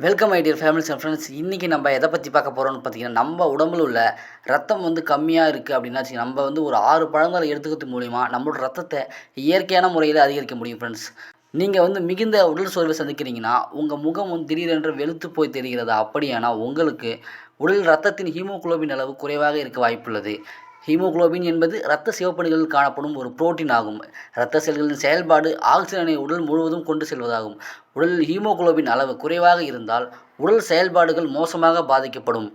Welcome my dear families and friends. இன்றைக்கி நம்ம எதை பற்றி பார்க்க போகிறோம்னு பார்த்தீங்கன்னா, நம்ம உடம்புல உள்ள ரத்தம் கம்மியாக இருக்குது அப்படின்னா நம்ம ஒரு 6 பழங்களை எடுத்துக்கிறது மூலிமா நம்மளோட ரத்தத்தை இயற்கையான முறையில் அதிகரிக்க முடியும் ஃப்ரெண்ட்ஸ். நீங்கள் மிகுந்த உடல் சோர்வை சந்திக்கிறீங்கன்னா, உங்கள் முகம் திடீரென்று வெளுத்து போய் தெரிகிறதா? அப்படியானால் உங்களுக்கு உடல் ரத்தத்தின் ஹீமோகுளோபின் அளவு குறைவாக இருக்க வாய்ப்புள்ளது. ஹீமோகுளோபின் என்பது இரத்த சிவப்பணுக்களில் காணப்படும் ஒரு புரோட்டீன் ஆகும். இரத்த செல்களின் செயல்பாடு ஆக்சிஜனை உடல் முழுவதும் கொண்டு செல்வதாகும். உடலில் ஹீமோகுளோபின் அளவு குறைவாக இருந்தால் உடல் செயல்பாடுகள் மோசமாக பாதிக்கப்படும்.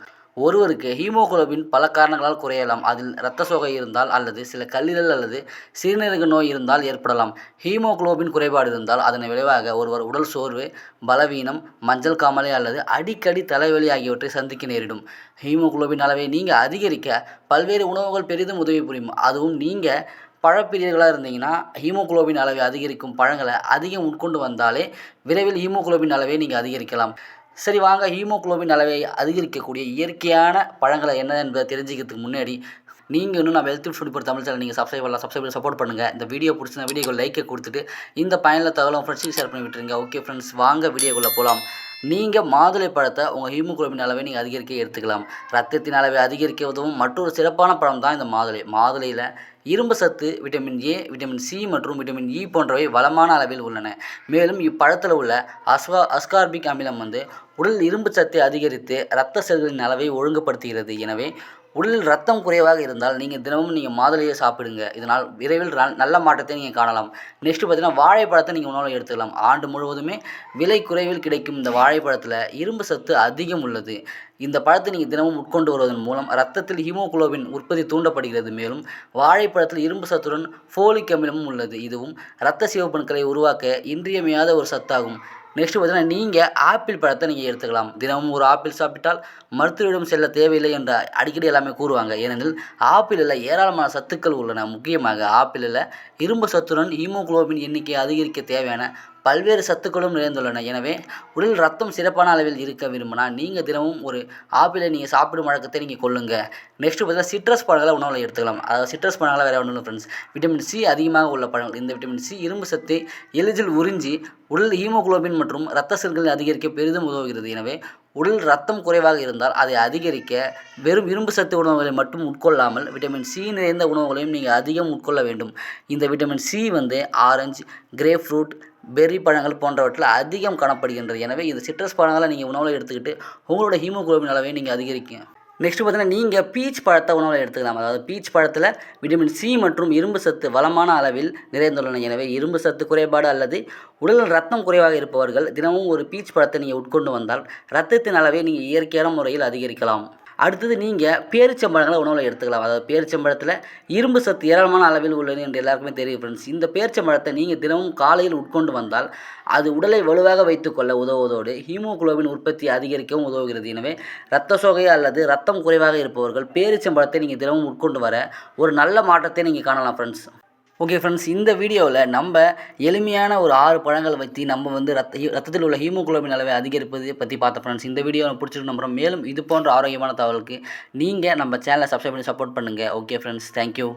ஒருவருக்கு ஹீமோகுளோபின் பல காரணங்களால் குறையலாம். அதில் இரத்த சோகை இருந்தால் அல்லது சில கல்லீரல் அல்லது சிறுநீரக நோய் இருந்தால் ஏற்படலாம். ஹீமோகுளோபின் குறைபாடு இருந்தால் அதன் விளைவாக ஒருவர் உடல் சோர்வு, பலவீனம், மஞ்சள் காமாலை அல்லது அடிக்கடி தலைவலி ஆகியவற்றை சந்திக்க நேரிடும். ஹீமோகுளோபின் அளவை நீங்கள் அதிகரிக்க பல்வேறு உணவுகள் பெரிதும் உதவி புரியும். அதுவும் நீங்கள் பழப்பிரியர்களாக இருந்தீங்கன்னா ஹீமோகுளோபின் அளவை அதிகரிக்கும் பழங்களை அதிகம் உட்கொண்டு வந்தாலே விரைவில் ஹீமோகுளோபின் அளவை நீங்கள் அதிகரிக்கலாம். சரி, வாங்க ஹீமோகுளோபின் அளவை அதிகரிக்கக்கூடிய இயற்கையான பழங்களை என்ன என்பதை தெரிஞ்சுக்கிறதுக்கு முன்னாடி நீங்கள் இன்னும் நம்ம health food for Tamil channel நீங்கள் சப்ஸ்கிரைப் பண்ணலாம். சப்ஸ்கிரைப் சப்போர்ட் பண்ணுங்கள். இந்த வீடியோ பிடிச்சிருந்த வீடியோக்கு லைக்கை கொடுத்துட்டு இந்த பயனுள்ள தகவலும் ஃப்ரெண்ட்ஸுக்கு ஷேர் பண்ணி விட்டுருங்க. ஓகே ஃப்ரெண்ட்ஸ், வாங்க வீடியோக்குள்ளே போகலாம். நீங்கள் மாதுளை பழத்தை உங்கள் ஹீமோகுளோபின் அளவை நீங்கள் அதிகரிக்க எடுத்துக்கலாம். ரத்தத்தின் அளவை அதிகரிக்க உதவும் மற்றொரு சிறப்பான பழம் தான் இந்த மாதுளை. மாதுளையில் இரும்பு சத்து, விட்டமின் ஏ, விட்டமின் சி மற்றும் விட்டமின் இ போன்றவை வளமான அளவில் உள்ளன. மேலும் இப்பழத்தில் உள்ள அஸ்கார்பிக் அமிலம் உடல் இரும்பு சத்தை அதிகரித்து இரத்த செல்களின் அளவை ஒழுங்குபடுத்துகிறது. எனவே உடலில் ரத்தம் குறைவாக இருந்தால் தினமும் மாதுளையை சாப்பிடுங்க. இதனால் விரைவில் நல்ல மாற்றத்தை நீங்கள் காணலாம். நெக்ஸ்ட்டு பார்த்தீங்கன்னா, வாழைப்பழத்தை நீங்கள் உணவில் எடுத்துக்கலாம். ஆண்டு முழுவதுமே விலை குறைவில் கிடைக்கும் இந்த வாழைப்பழத்தில் இரும்பு சத்து அதிகம் உள்ளது. இந்த பழத்தை நீங்கள் தினமும் உட்கொண்டு வருவதன் மூலம் ரத்தத்தில் ஹீமோகுளோபின் உற்பத்தி தூண்டப்படுகிறது. மேலும் வாழைப்பழத்தில் இரும்பு சத்துடன் ஃபோலிக் அமிலமும் உள்ளது. இதுவும் இரத்த சிவப்பணுக்களை உருவாக்க இன்றியமையாத ஒரு சத்தாகும். நெக்ஸ்ட்டு பார்த்தீங்கன்னா, நீங்கள் ஆப்பிள் பழத்தை நீங்கள் எடுத்துக்கலாம். தினமும் ஒரு ஆப்பிள் சாப்பிட்டால் மருத்துவரிடம் செல்ல தேவையில்லை என்று அடிக்கடி எல்லாமே கூறுவாங்க. ஏனெனில் ஆப்பிளில் ஏராளமான சத்துக்கள் உள்ளன. முக்கியமாக ஆப்பிளில் இரும்பு சத்துடன் ஹீமோகுளோபின் எண்ணிக்கை அதிகரிக்க தேவையான பல்வேறு சத்துக்களும் நிறைந்துள்ளன. எனவே உடல் ரத்தம் சிறப்பான அளவில் இருக்க விரும்பினா நீங்கள் தினமும் ஒரு ஆப்பிளை நீங்கள் சாப்பிடும் வழக்கத்தை நீங்கள் கொள்ளுங்கள். நெக்ஸ்ட்டு பார்த்தீங்கன்னா, சிட்ரஸ் பழங்களை உணவில் எடுத்துக்கலாம். அதாவது சிட்ரஸ் பழங்களை வேறு ஒன்றும் இல்லை ஃப்ரெண்ட்ஸ், விட்டமின் சி அதிகமாக உள்ள பழங்கள். இந்த விட்டமின் சி இரும்பு சத்தை எளிதில் உறிஞ்சி உடல் ஹீமோகுளோபின் மற்றும் இரத்த செல்களை அதிகரிக்க பெரிதும் உதவுகிறது. எனவே உடல் ரத்தம் குறைவாக இருந்தால் அதை அதிகரிக்க வெறும் இரும்பு சத்து உணவுகளை மட்டும் உட்கொள்ளாமல் விட்டமின் சி நிறைந்த உணவுகளையும் நீங்கள் அதிகம் உட்கொள்ள வேண்டும். இந்த vitamin C orange, grapefruit, berry பழங்கள் போன்றவற்றில் அதிகம் காணப்படுகின்றது. எனவே இந்த சிட்ரஸ் பழங்களை நீங்கள் உணவில் எடுத்துக்கிட்டு உங்களோட ஹீமோகுளோபின் அளவை நீங்கள் அதிகரிக்கும். நெக்ஸ்ட்டு பார்த்தீங்கன்னா, நீங்கள் பீச் பழத்தை உணவில் எடுத்துக்கலாம். அதாவது பீச் பழத்தில் விட்டமின் சி மற்றும் இரும்பு சத்து வளமான அளவில் நிறைந்துள்ளன. எனவே இரும்பு சத்து குறைபாடு அல்லது உடலில் ரத்தம் குறைவாக இருப்பவர்கள் தினமும் ஒரு பீச் பழத்தை நீங்கள் உட்கொண்டு வந்தால் ரத்தத்தின் அளவை நீங்கள் இயற்கையான முறையில் அதிகரிக்கலாம். அடுத்தது நீங்கள் பேரிச்சம்பழங்களை உணவில் எடுத்துக்கலாம். அதாவது பேரிச்சம்பழத்தில் இரும்பு சத்து ஏராளமான அளவில் உள்ளது என்று எல்லாருக்குமே தெரியும் ஃப்ரெண்ட்ஸ். இந்த பேரிச்சம்பழத்தை நீங்கள் தினமும் காலையில் உட்கொண்டு வந்தால் அது உடலை வலுவாக வைத்துக்கொள்ள உதவுவதோடு ஹீமோகுளோபின் உற்பத்தி அதிகரிக்கவும் உதவுகிறது. எனவே இரத்த சோகை அல்லது ரத்தம் குறைவாக இருப்பவர்கள் பேரிச்சம்பழத்தை நீங்கள் தினமும் உட்கொண்டு வர ஒரு நல்ல மாற்றத்தை நீங்கள் காணலாம் ஃப்ரெண்ட்ஸ். ஓகே ஃப்ரெண்ட்ஸ், இந்த வீடியோவில் நம்ம எளிமையான ஒரு 6 பழங்களை வச்சு நம்ம ரத்தத்தில் உள்ள ஹீமோகுளோபின் அளவை அதிகரிப்பது பற்றி பார்த்த ஃப்ரெண்ட்ஸ். இந்த வீடியோ பிடிச்சிருக்கு நம்புகிறோம். மேலும் இது போன்ற ஆரோக்கியமான தகவலுக்கு நீங்கள் நம்ம சேனலை சப்ஸ்கிரைப் பண்ணி சப்போர்ட் பண்ணுங்கள். Okay friends, thank you.